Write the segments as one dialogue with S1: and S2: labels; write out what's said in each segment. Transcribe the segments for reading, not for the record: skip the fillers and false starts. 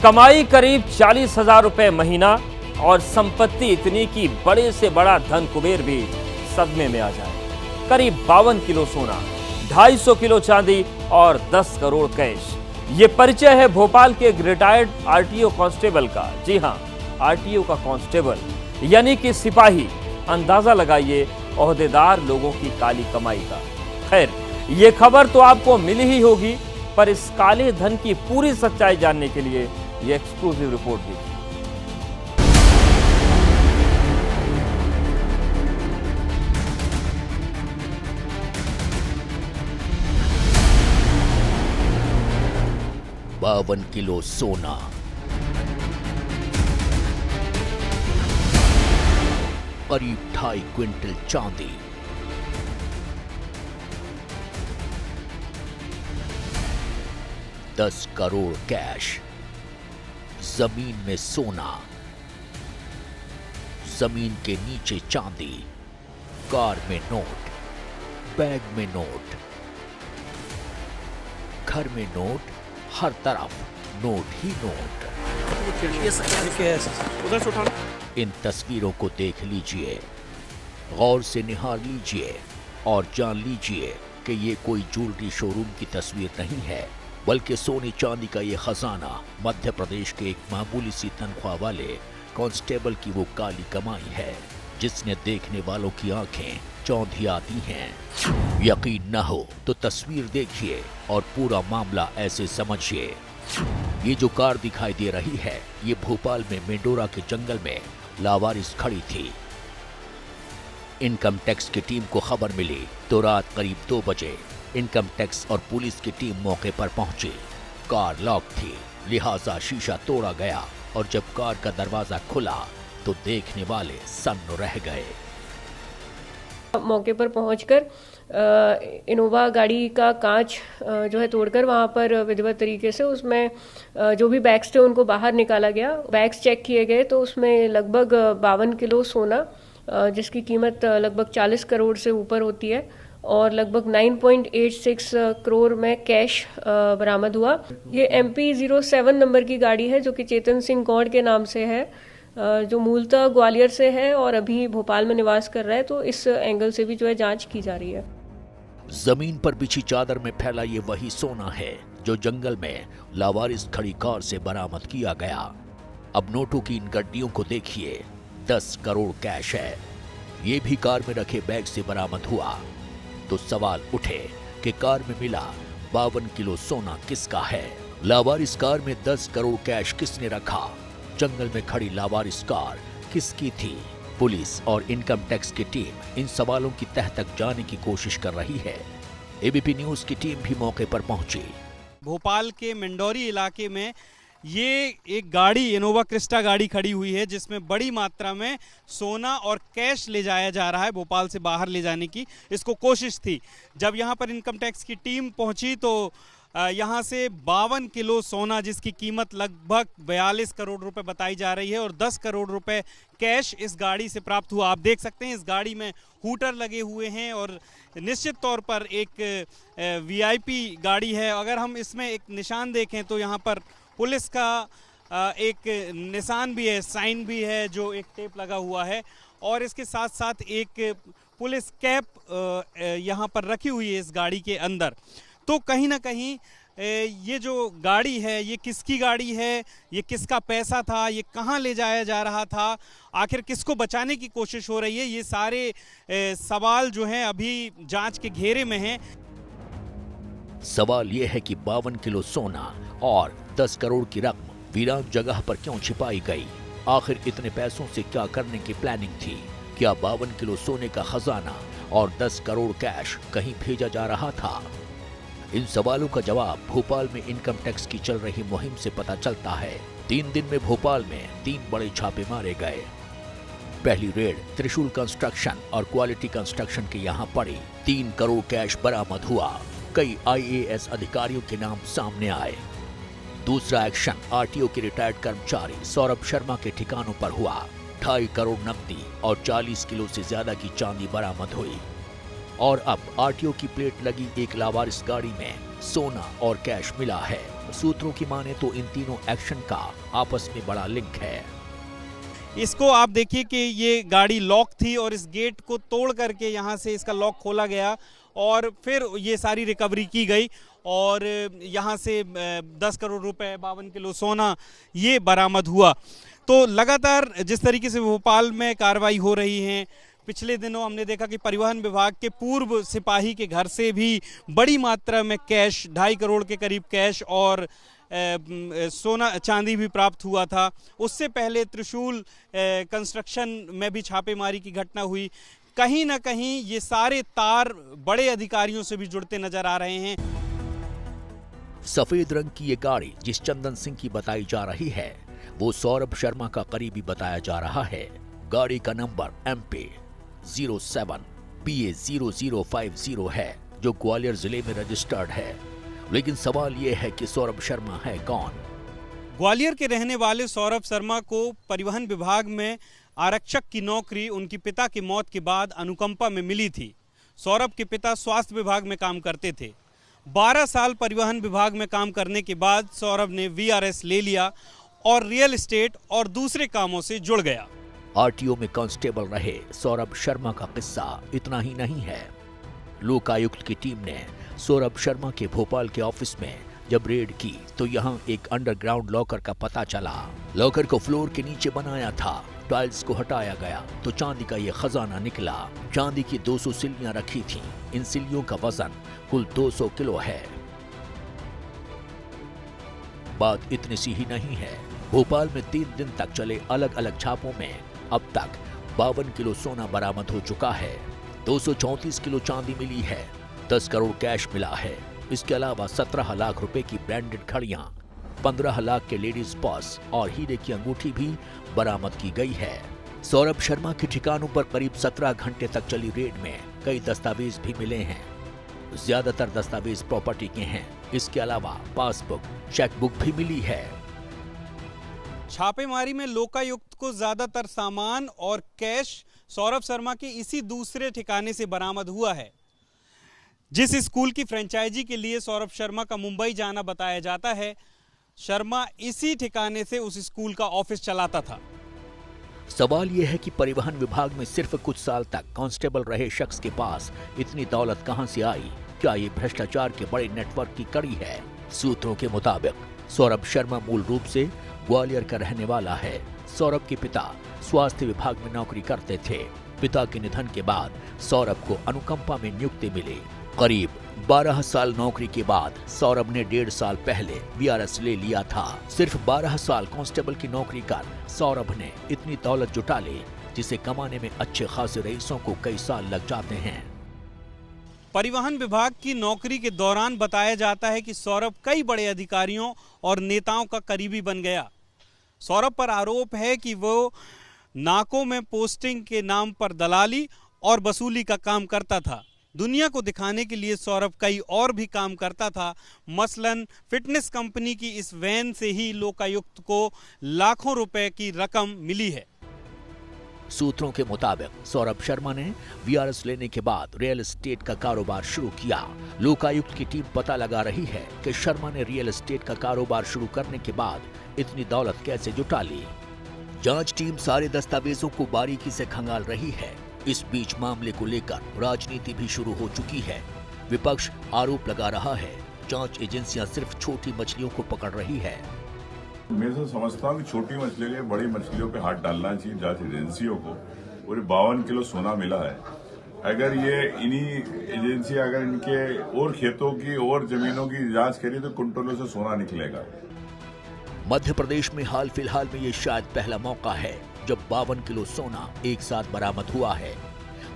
S1: कमाई करीब 40,000 रुपए महीना और संपत्ति इतनी कि बड़े से बड़ा धन कुबेर भी सदमे में आ जाए। करीब 52 किलो सोना, 250 किलो चांदी और 10 करोड़ कैश। ये परिचय है भोपाल के एक रिटायर्ड आरटीओ कांस्टेबल का। जी हां, आरटीओ का कांस्टेबल यानी कि सिपाही। अंदाजा लगाइए ओहदेदार लोगों की काली कमाई का। खैर, ये खबर तो आपको मिली ही होगी, पर इस काले धन की पूरी सच्चाई जानने के लिए ये एक्सक्लूसिव रिपोर्ट देखिए।
S2: बावन किलो सोना, करीब 2.5 क्विंटल चांदी, $10 करोड़ कैश, जमीन में सोना, जमीन के नीचे चांदी, कार में नोट, बैग में नोट, घर में नोट, हर तरफ नोट ही नोट।
S3: उधर से उठाना।
S2: इन तस्वीरों को देख लीजिए, गौर से निहार लीजिए और जान लीजिए कि ये कोई ज्वेलरी शोरूम की तस्वीर नहीं है, बल्कि सोने चांदी का ये खजाना मध्य प्रदेश के एक मामूली सी तनख्वाह वाले कांस्टेबल की वो काली कमाई है, जिसने देखने वालों की आंखें चौंधी आती हैं। यकीन न हो तो तस्वीर देखिए और पूरा मामला ऐसे समझिए। ये जो कार दिखाई दे रही है, ये भोपाल में मेंडोरा के जंगल में लावारिस खड़ी थी। इनकम टैक्स की टीम को खबर मिली तो रात करीब 2 बजे इनकम टैक्स और पुलिस की टीम मौके पर पहुंची। कार लॉक थी, लिहाजा शीशा तोड़ा गया और जब कार का दरवाजा खुला तो देखने वाले सन्न रह गए।
S4: मौके पर पहुंचकर इनोवा गाड़ी का कांच जो है तोड़कर वहां पर विधिवत तरीके से उसमें जो भी बैग्स थे उनको बाहर निकाला गया। बैग्स चेक किए गए तो उसमें लगभग 52 किलो सोना, जिसकी कीमत लगभग 40 करोड़ से ऊपर होती है, और लगभग 9.86 करोड़ में कैश बरामद हुआ। ये MP 07 नंबर की गाड़ी है, जो कि चेतन सिंह गौड़ के नाम से है, जो मूलतः ग्वालियर से है और अभी भोपाल में निवास कर रहा है। तो इस एंगल से भी जो है जांच की जा रही है।
S2: जमीन पर बिछी चादर में फैला ये वही सोना है जो जंगल में लावारिस खड़ी कार से बरामद किया गया। अब नोटों की इन गड्डियों को देखिए, 10 करोड़ कैश है। ये भी कार में रखे बैग से बरामद हुआ। तो सवाल उठे कि कार में मिला 52 किलो सोना किसका है? लावारिस कार में 10 करोड़ कैश किसने रखा? जंगल में खड़ी लावारिस कार किसकी थी? पुलिस और इनकम टैक्स की टीम इन सवालों की तह तक जाने की कोशिश कर रही है। एबीपी न्यूज की टीम भी मौके पर पहुंची।
S3: भोपाल के मंडौरी इलाके में ये एक गाड़ी, इनोवा क्रिस्टा गाड़ी खड़ी हुई है, जिसमें बड़ी मात्रा में सोना और कैश ले जाया जा रहा है। भोपाल से बाहर ले जाने की इसको कोशिश थी। जब यहाँ पर इनकम टैक्स की टीम पहुंची तो यहाँ से 52 किलो सोना, जिसकी कीमत लगभग 42 करोड़ रुपए बताई जा रही है, और 10 करोड़ रुपए कैश इस गाड़ी से प्राप्त हुआ। आप देख सकते हैं इस गाड़ी में हूटर लगे हुए हैं और निश्चित तौर पर एक VIP गाड़ी है। अगर हम इसमें एक निशान देखें तो यहाँ पर पुलिस का एक निशान भी है, साइन भी है, जो एक टेप लगा हुआ है, और इसके साथ साथ एक पुलिस कैप यहाँ पर रखी हुई है इस गाड़ी के अंदर। तो कहीं ना कहीं ये जो गाड़ी है, ये किसकी गाड़ी है, ये किसका पैसा था, ये कहाँ ले जाया जा रहा था, आखिर किसको बचाने की कोशिश हो रही है, ये सारे सवाल जो हैं अभी जांच के घेरे में हैं।
S2: सवाल यह है कि 52 किलो सोना और 10 करोड़ की रकम वीरान जगह पर क्यों छिपाई गई? आखिर इतने पैसों से क्या करने की प्लानिंग थी? क्या 52 किलो सोने का खजाना और 10 करोड़ कैश कहीं भेजा जा रहा था? इन सवालों का जवाब भोपाल में इनकम टैक्स की चल रही मुहिम से पता चलता है। 3 दिन में भोपाल में 3 बड़े छापे मारे गए। पहली रेड त्रिशूल कंस्ट्रक्शन और क्वालिटी कंस्ट्रक्शन के यहाँ पड़ी। 3 करोड़ कैश बरामद हुआ। कई IAS अधिकारियों के नाम सामने आए। दूसरा एक्शन आरटीओ के रिटायर्ड कर्मचारी सौरभ शर्मा के ठिकानों पर हुआ। 2.5 करोड़ नकदी और 40 किलो से ज्यादा की चांदी बरामद हुई। और अब आरटीओ की प्लेट लगी एक लावारिस गाड़ी में सोना और कैश मिला है। सूत्रों की माने तो इन तीनों एक्शन का आपस में बड़ा लिंक है।
S3: इसको आप देखिए कि ये गाड़ी लॉक थी और इस गेट को तोड़ करके यहाँ से इसका लॉक खोला गया और फिर ये सारी रिकवरी की गई और यहाँ से 10 करोड़ रुपए 52 किलो सोना ये बरामद हुआ। तो लगातार जिस तरीके से भोपाल में कार्रवाई हो रही है, पिछले दिनों हमने देखा कि परिवहन विभाग के पूर्व सिपाही के घर से भी बड़ी मात्रा में कैश 2.5 करोड़ के करीब कैश और सोना चांदी भी प्राप्त हुआ था। उससे पहले त्रिशूल कंस्ट्रक्शन में भी छापेमारी की घटना हुई। कहीं ना कहीं ये सारे तार बड़े अधिकारियों से भी जुड़ते नजर आ रहे हैं।
S2: सफेद रंग की ये गाड़ी जिस चंदन सिंह की बताई जा रही है वो सौरभ शर्मा का करीबी बताया जा रहा है। गाड़ी का नंबर MP 07PA0050 है जो ग्वालियर जिले में रजिस्टर्ड है। लेकिन सवाल ये है कि सौरभ शर्मा है कौन?
S3: ग्वालियर के रहने वाले सौरभ शर्मा को परिवहन विभाग में आरक्षक की नौकरी उनके पिता की मौत के बाद अनुकंपा में मिली थी। सौरभ के पिता स्वास्थ्य विभाग में काम करते थे। 12 साल परिवहन विभाग में काम करने के बाद सौरभ ने VRS ले लिया और रियल एस्टेट और दूसरे कामों से जुड़ गया।
S2: RTO में कांस्टेबल रहे सौरभ शर्मा का किस्सा इतना ही नहीं है। लोकायुक्त की टीम ने सौरभ शर्मा के भोपाल के ऑफिस में जब रेड की तो यहाँ एक अंडरग्राउंड लॉकर का पता चला। लॉकर को फ्लोर के नीचे बनाया था, टाइल्स को हटाया गया तो चांदी का ये खजाना निकला। चांदी की 200 सिल्लियां रखी थीं। इन सिल्लियों का वजन कुल 200 किलो है। बात इतनी सी ही नहीं है। भोपाल में 3 दिन तक चले अलग अलग छापों में अब तक 52 किलो सोना बरामद हो चुका है। 234 किलो चांदी मिली है। 10 करोड़ कैश मिला है। इसके अलावा 17 लाख रुपए की ब्रांडेड घड़ियां, 15 लाख के लेडीज पर्स और हीरे की अंगूठी भी बरामद की गई है। सौरभ शर्मा के ठिकानों पर करीब 17 घंटे तक चली रेड में कई दस्तावेज भी मिले हैं। ज्यादातर दस्तावेज प्रॉपर्टी के हैं। इसके अलावा पासबुक, चेकबुक भी मिली है।
S3: छापेमारी में लोकायुक्त को ज्यादातर सामान और कैश सौरभ शर्मा के इसी दूसरे ठिकाने से बरामद हुआ है। जिस स्कूल की फ्रेंचाइजी के लिए सौरभ शर्मा का मुंबई जाना बताया जाता है, शर्मा इसी ठिकाने से उस स्कूल का ऑफिस चलाता था।
S2: सवाल यह है कि परिवहन विभाग में सिर्फ कुछ साल तक कांस्टेबल रहे शख्स के पास इतनी दौलत कहां से आई? क्या ये भ्रष्टाचार के बड़े नेटवर्क की कड़ी है? सूत्रों के मुताबिक सौरभ शर्मा मूल रूप से ग्वालियर का रहने वाला है। सौरभ के पिता स्वास्थ्य विभाग में नौकरी करते थे। पिता के निधन के बाद सौरभ को अनुकंपा में नियुक्ति मिली। करीब 12 साल नौकरी के बाद सौरभ ने 1.5 साल पहले VRS ले लिया था। सिर्फ 12 साल कांस्टेबल की नौकरी कर सौरभ ने इतनी दौलत जुटा ली जिसे कमाने में अच्छे खासे रईसों को कई साल लग जाते हैं।
S3: परिवहन विभाग की नौकरी के दौरान बताया जाता है कि सौरभ कई बड़े अधिकारियों और नेताओं का करीबी बन गया। सौरभ पर आरोप है कि वो नाकों में पोस्टिंग के नाम पर दलाली और वसूली का काम करता था। दुनिया को दिखाने के लिए सौरभ कई और भी काम करता था। मसलन फिटनेस कंपनी की इस वैन से ही लोकायुक्त को लाखों रुपए की रकम मिली है।
S2: सूत्रों के मुताबिक सौरभ शर्मा ने VRS लेने के बाद रियल एस्टेट का कारोबार शुरू किया। लोकायुक्त की टीम पता लगा रही है कि शर्मा ने रियल एस्टेट का कारोबार शुरू करने के बाद इतनी दौलत कैसे जुटा ली। जांच टीम सारे दस्तावेजों को बारीकी से खंगाल रही है। इस बीच मामले को लेकर राजनीति भी शुरू हो चुकी है। विपक्ष आरोप लगा रहा है जांच एजेंसियां सिर्फ छोटी मछलियों को पकड़ रही है।
S5: मैं तो समझता हूँ कि छोटी मछलियों के बड़ी मछलियों पे हाथ डालना चाहिए जांच एजेंसियों को। पूरे 52 किलो सोना मिला है। अगर ये इन्हीं एजेंसी अगर इनके और खेतों की और जमीनों की जांच करी तो कुंटलों से सोना निकलेगा।
S2: मध्य प्रदेश में हाल फिलहाल में ये शायद पहला मौका है जब 52 किलो सोना एक साथ बरामद हुआ है।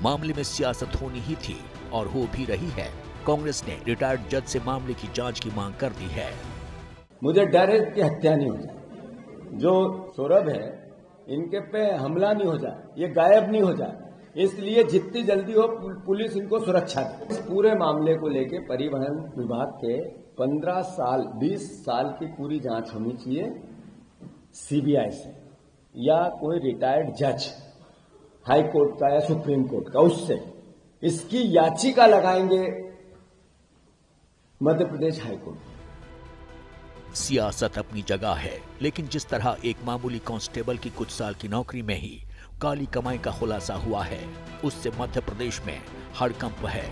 S2: मामले में सियासत होनी ही थी और हो भी रही है। कांग्रेस ने रिटायर्ड जज से मामले की जांच की मांग कर दी है।
S6: मुझे डर है कि हत्या नहीं हो जाए, जो सौरभ है इनके पे हमला नहीं हो जाए, ये गायब नहीं हो जाए, इसलिए जितनी जल्दी हो पुलिस इनको सुरक्षा दे। इस पूरे मामले को लेके परिवहन विभाग के 15 साल 20 साल की पूरी जांच होनी चाहिए CBI से या कोई रिटायर्ड जज हाई कोर्ट का या सुप्रीम कोर्ट का, उससे इसकी याचिका लगाएंगे मध्य प्रदेश हाई कोर्ट।
S2: सियासत अपनी जगह है, लेकिन जिस तरह एक मामूली कांस्टेबल की कुछ साल की नौकरी में ही काली कमाई का खुलासा हुआ है, उससे मध्य प्रदेश में हड़कंप है।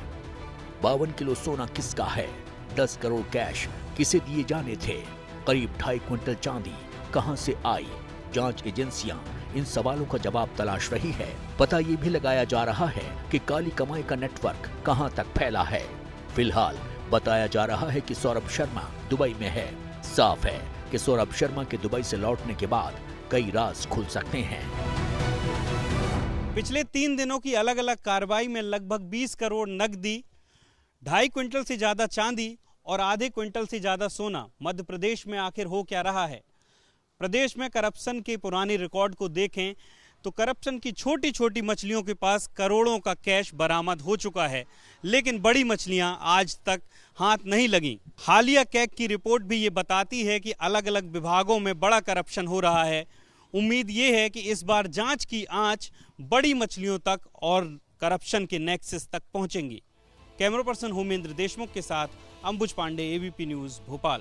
S2: 52 किलो सोना किसका है? 10 करोड़ कैश किसे दिए जाने थे? करीब 2.5 क्विंटल चांदी कहां से आई? जांच एजेंसियां इन सवालों का जवाब तलाश रही है। पता ये भी लगाया जा रहा है कि काली कमाई का नेटवर्क कहां तक फैला है। फिलहाल बताया जा रहा है कि सौरभ शर्मा दुबई में है। साफ है कि सौरभ शर्मा के दुबई से लौटने के बाद कई राज खुल सकते हैं।
S3: पिछले 3 दिनों की अलग अलग कार्रवाई में लगभग 20 करोड़ नकदी, 2.5 क्विंटल से ज्यादा चांदी और आधे क्विंटल से ज्यादा सोना मध्य प्रदेश में आखिर हो क्या रहा है? प्रदेश में करप्शन के पुराने रिकॉर्ड को देखें तो करप्शन की छोटी छोटी मछलियों के पास करोड़ों का कैश बरामद हो चुका है, लेकिन बड़ी मछलियां आज तक हाथ नहीं लगीं। हालिया कैग की रिपोर्ट भी ये बताती है कि अलग अलग विभागों में बड़ा करप्शन हो रहा है। उम्मीद ये है कि इस बार जांच की आंच बड़ी मछलियों तक और करप्शन के नेक्सस तक पहुंचेंगी। कैमरा पर्सन होमेंद्र देशमुख के साथ अंबुज पांडे, एबीपी न्यूज़, भोपाल।